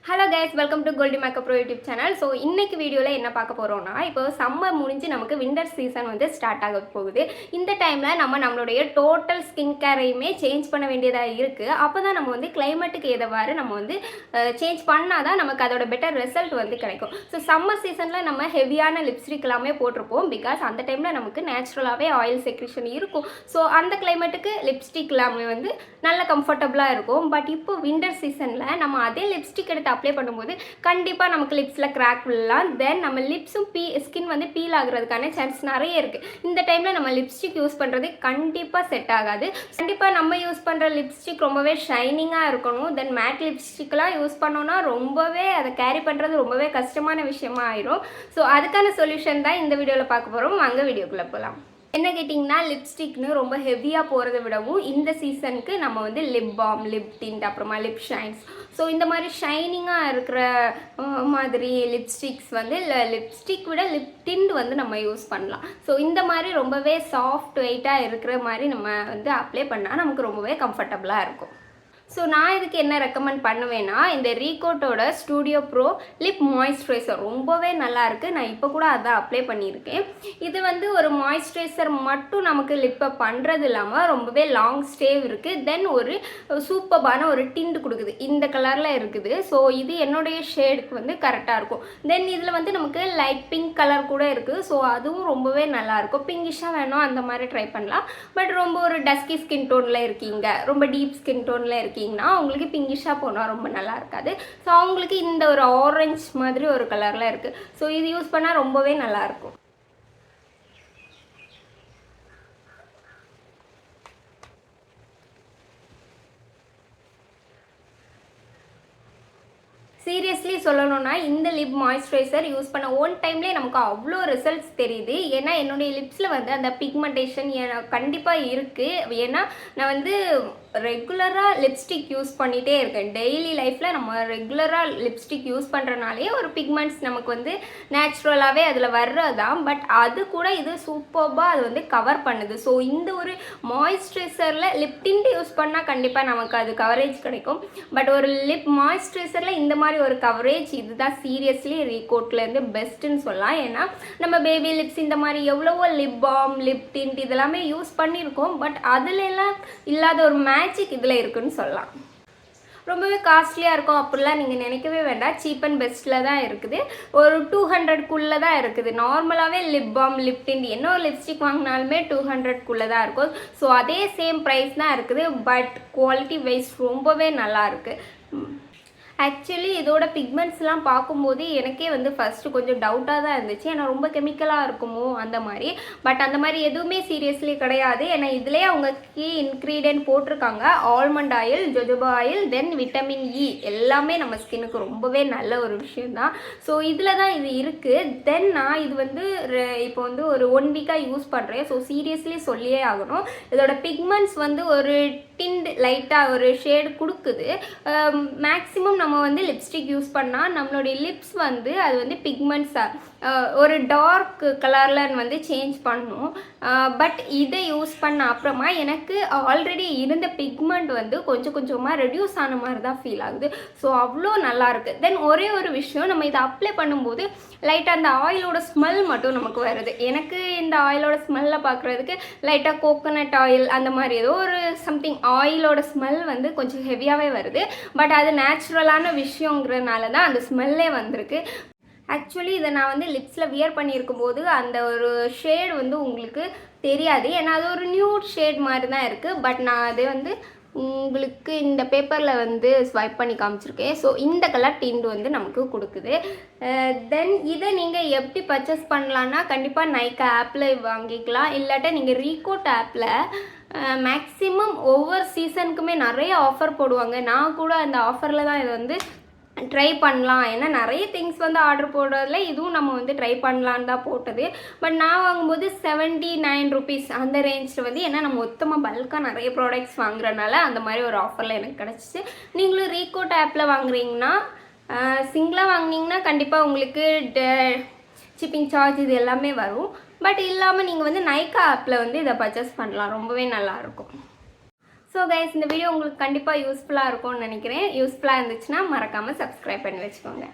Hello guys, welcome to Goldie makeup bro YouTube channel. So இன்னைக்கு வீடியோவில் என்ன பார்க்க போகிறோம்னா, இப்போ சம்மர் முடிஞ்சு நமக்கு வின்டர் சீசன் வந்து ஸ்டார்ட் ஆக போகுது. இந்த டைமில் நம்மளுடைய டோட்டல் ஸ்கின் கேரையுமே சேஞ்ச் பண்ண வேண்டியதாக இருக்குது. அப்போ தான் நம்ம வந்து கிளைமேட்டுக்கு ஏதவாறு நம்ம வந்து சேஞ்ச் பண்ணால் தான் நமக்கு அதோட பெட்டர் ரிசல்ட் வந்து கிடைக்கும். ஸோ சம்மர் சீசனில் நம்ம ஹெவியான லிப்ஸ்டிக் எல்லாமே போட்டிருப்போம். பிகாஸ் அந்த டைமில் நமக்கு நேச்சுரலாகவே ஆயில் செக்ரேஷன் இருக்கும். ஸோ அந்த கிளைமேட்டுக்கு லிப்ஸ்டிக் எல்லாமே வந்து நல்ல கம்ஃபர்டபுளாக இருக்கும். பட் இப்போ வின்டர் சீசனில் நம்ம அதே லிப்ஸ்டிக் எடுத்து அப்ளை பண்ணும்போது கண்டிப்பாக நமக்கு லிப்ஸில் கிராக் விழலாம். தென் நம்ம லிப்ஸும் ஸ்கின் வந்து பீல் ஆகுறதுக்கான சான்ஸ் நிறைய இருக்குது. இந்த டைமில் நம்ம லிப்ஸ்டிக் யூஸ் பண்ணுறது கண்டிப்பாக செட் ஆகாது. கண்டிப்பாக நம்ம யூஸ் பண்ணுற லிப்ஸ்டிக் ரொம்பவே ஷைனிங்காக இருக்கணும். தென் மேட் லிப்ஸ்டிக்லாம் யூஸ் பண்ணோன்னா ரொம்பவே அதை கேரி பண்ணுறது ரொம்பவே கஷ்டமான விஷயமா ஆயிரும். ஸோ அதுக்கான சொல்யூஷன் தான் இந்த வீடியோவில் பார்க்க போகிறோம். வாங்க வீடியோக்குள்ளே போகலாம். என்ன கேட்டிங்கன்னா, லிப்ஸ்டிக்னு ரொம்ப ஹெவியாக போகிறத விடவும் இந்த சீசனுக்கு நம்ம வந்து லிப் பாம், லிப் டிண்ட், அப்புறமா லிப் ஷைன்ஸ், ஸோ இந்த மாதிரி ஷைனிங்காக இருக்கிற மாதிரி லிப்ஸ்டிக்ஸ் வந்து லிப்ஸ்டிக் விட லிப் டிண்ட் வந்து நம்ம யூஸ் பண்ணலாம். ஸோ இந்த மாதிரி ரொம்பவே சாஃப்ட் வெயிட்டாக இருக்கிற மாதிரி நம்ம வந்து அப்ளை பண்ணால் நமக்கு ரொம்பவே கம்ஃபர்டபுளாக இருக்கும். ஸோ நான் இதுக்கு என்ன ரெக்கமெண்ட் பண்ணுவேன்னா, இந்த ரீகோட்டோட ஸ்டூடியோ ப்ரோ லிப் மாய்ஸ்சரைசர் ரொம்பவே நல்லாயிருக்கு. நான் இப்போ கூட அதான் அப்ளை பண்ணியிருக்கேன். இது வந்து ஒரு மாய்ஸ்சரைசர் மட்டும் நமக்கு லிப்பை பண்ணுறது இல்லாமல் ரொம்பவே லாங் ஸ்டேவ் இருக்குது. தென் ஒரு சூப்பரான ஒரு டிண்ட் கொடுக்குது. இந்த கலரில் இருக்குது. ஸோ இது என்னுடைய ஷேடுக்கு வந்து கரெக்டாக இருக்கும். தென் இதில் வந்து நமக்கு லைட் பிங்க் கலர் கூட இருக்குது. ஸோ அதுவும் ரொம்பவே நல்லாயிருக்கும். பிங்கிஷாக வேணும் அந்த மாதிரி ட்ரை பண்ணலாம். பட் ரொம்ப ஒரு டஸ்கி ஸ்கின் டோனில் இருக்கீங்க, ரொம்ப டீப் ஸ்கின் டோனில் இருக்கீங்கன்னா உங்களுக்கு பிங்கிஷாக போனால் ரொம்ப நல்லா இருக்காது. ஸோ அவங்களுக்கு இந்த ஒரு ஆரஞ்ச் மாதிரி ஒரு கலரில் இருக்குது. ஸோ இது யூஸ் பண்ணால் ரொம்பவே நல்லாயிருக்கும். சீரியஸ்லி சொல்லணும்னா, இந்த லிப் மாய்ஸ்சரைசர் யூஸ் பண்ண ஒன் டைம்லேயே நமக்கு அவ்வளோ ரிசல்ட்ஸ் தெரியுது. ஏன்னா என்னுடைய லிப்ஸில் வந்து அந்த பிக்மெண்டேஷன் கண்டிப்பாக இருக்குது. ஏன்னா நான் வந்து ரெகுலராக லிப்ஸ்டிக் யூஸ் பண்ணிகிட்டே இருக்கேன். டெய்லி லைஃப்பில் நம்ம ரெகுலராக லிப்ஸ்டிக் யூஸ் பண்ணுறனாலே ஒரு பிக்மெண்ட்ஸ் நமக்கு வந்து நேச்சுரலாகவே அதில் வர்றதான். பட் அது கூட இது சூப்பர்பாக அது வந்து கவர் பண்ணுது. ஸோ இந்த ஒரு மாய்ஸ்சரைசரில் லிப் டிண்ட் யூஸ் பண்ணால் கண்டிப்பாக நமக்கு அது கவரேஜ் கிடைக்கும். பட் ஒரு லிப் மாய்ஸ்சரைசரில் இந்த மாதிரி ஒரு கவரேஜ் இதுதான் சீரியஸ்லி ரீகோட்லேருந்து பெஸ்ட்டுன்னு சொல்லலாம். ஏன்னா நம்ம பேபி லிப்ஸ் இந்த மாதிரி எவ்வளவோ லிப் பாம், லிப் டிண்ட் இதெல்லாமே யூஸ் பண்ணியிருக்கோம். பட் அதுலலாம் இல்லாத ஒரு மேஜிக் இதில் இருக்குன்னு சொல்லலாம். ரொம்பவே காஸ்ட்லியாக இருக்கும் அப்படிலாம் நீங்கள் நினைக்கவே வேண்டாம். சீப் அண்ட் பெஸ்ட்டில் தான் இருக்குது. ஒரு 200க்குள்ளே தான் இருக்குது. நார்மலாகவே லிப் பாம், லிப் டிண்ட் என்ன ஒரு லிப்ஸ்டிக் வாங்கினாலுமே 200க்குள்ளே தான் இருக்கும். ஸோ அதே சேம் ப்ரைஸ் தான் இருக்குது. பட் குவாலிட்டி வைஸ் ரொம்பவே நல்லா இருக்குது. ஆக்சுவலி இதோட பிக்மெண்ட்ஸ்லாம் பார்க்கும்போது எனக்கே வந்து ஃபஸ்ட்டு கொஞ்சம் டவுட்டாக தான் இருந்துச்சு. ஏன்னா ரொம்ப கெமிக்கலாக இருக்குமோ அந்த மாதிரி. பட் அந்த மாதிரி எதுவுமே சீரியஸ்லி கிடையாது. ஏன்னா இதிலே அவங்க கீ இன்க்ரீடியன்ட் போட்டிருக்காங்க. ஆல்மண்ட் ஆயில், ஜொஜோபா ஆயில், தென் விட்டமின் இ எல்லாமே நம்ம ஸ்கின்னுக்கு ரொம்பவே நல்ல ஒரு விஷயந்தான். ஸோ இதில் தான் இது இருக்குது. தென் நான் இது வந்து இப்போ வந்து ஒரு 1 வீக்காக யூஸ் பண்ணுறேன். ஸோ சீரியஸ்லி சொல்லியே ஆகணும், இதோட பிக்மெண்ட்ஸ் வந்து ஒரு டிண்ட் லைட்டாக ஒரு ஷேடு கொடுக்குது. மேக்ஸிமம் நம்ம வந்து லிப்ஸ்டிக் யூஸ் பண்ணால் நம்மளுடைய லிப்ஸ் வந்து அது வந்து பிக்மெண்ட்ஸாக ஒரு டார்க் கலரில் வந்து சேஞ்ச் பண்ணும். பட் இதை யூஸ் பண்ண அப்புறமா எனக்கு ஆல்ரெடி இருந்த பிக்மெண்ட் வந்து கொஞ்சம் கொஞ்சமாக ரெடியூஸ் ஆன மாதிரி தான் ஃபீல் ஆகுது. ஸோ அவ்வளோ நல்லாயிருக்கு. தென் ஒரே ஒரு விஷயம், நம்ம இதை அப்ளை பண்ணும்போது லைட்டாக அந்த ஆயிலோட ஸ்மெல் மட்டும் நமக்கு வருது. எனக்கு இந்த ஆயிலோட ஸ்மெல்லை பார்க்குறதுக்கு லைட்டாக கோகோனட் ஆயில் அந்த மாதிரி ஏதோ ஒரு சம்திங் ஆயிலோட ஸ்மெல் வந்து கொஞ்சம் ஹெவியாகவே வருது. பட் அது நேச்சுரலான விஷயங்கிறதுனால தான் அந்த ஸ்மெல்லே வந்திருக்கு. ஆக்சுவலி இதை நான் வந்து லிப்ஸில் வியர் பண்ணியிருக்கும் போது அந்த ஒரு ஷேட் வந்து உங்களுக்கு தெரியாது. ஏன்னா அது ஒரு நியூட் ஷேட் மாதிரி தான் இருக்குது. பட் நான் அதை வந்து உங்களுக்கு இந்த பேப்பரில் வந்து ஸ்வைப் பண்ணி காமிச்சிருக்கேன். ஸோ இந்த கலர் டிண்ட் வந்து நமக்கு கொடுக்குது. தென் இதை நீங்கள் எப்படி பர்ச்சேஸ் பண்ணலான்னா, கண்டிப்பாக நைக்கா ஆப்பில் வாங்கிக்கலாம். இல்லாட்டா நீங்கள் ரீகோட் ஆப்பில் மேக்ஸிமம் ஒவ்வொரு சீசனுக்குமே நிறைய ஆஃபர் போடுவாங்க. நான் கூட அந்த ஆஃபரில் தான் இதை வந்து ட்ரை பண்ணலாம். ஏன்னா நிறைய திங்ஸ் வந்து ஆர்டர் போடுறதுல இதுவும் நம்ம வந்து ட்ரை பண்ணலான்னு தான் போட்டது. பட் நான் வாங்கும்போது 79 ருபீஸ் அந்த ரேஞ்சில் வந்து, ஏன்னா நம்ம மொத்தமாக பல்காக நிறைய ப்ராடக்ட்ஸ் வாங்குறதுனால அந்த மாதிரி ஒரு ஆஃபரில் எனக்கு கிடச்சிச்சு. நீங்களும் ரீகோட் ஆப்பில் வாங்குறீங்கன்னா, சிங்கிளாக வாங்கினீங்கன்னா கண்டிப்பாக உங்களுக்கு ஷிப்பிங் சார்ஜ் இது எல்லாமே வரும். பட் இல்லாமல் நீங்கள் வந்து நைக்கா ஆப்பில் வந்து இதை பர்ச்சேஸ் பண்ணலாம். ரொம்பவே நல்லாயிருக்கும். ஸோ கைஸ், இந்த வீடியோ உங்களுக்கு கண்டிப்பாக யூஸ்ஃபுல்லாக இருக்கும்னு நினைக்கிறேன். யூஸ்ஃபுல்லாக இருந்துச்சுன்னா மறக்காமல் சப்ஸ்கிரைப் பண்ணி வச்சுக்கோங்க.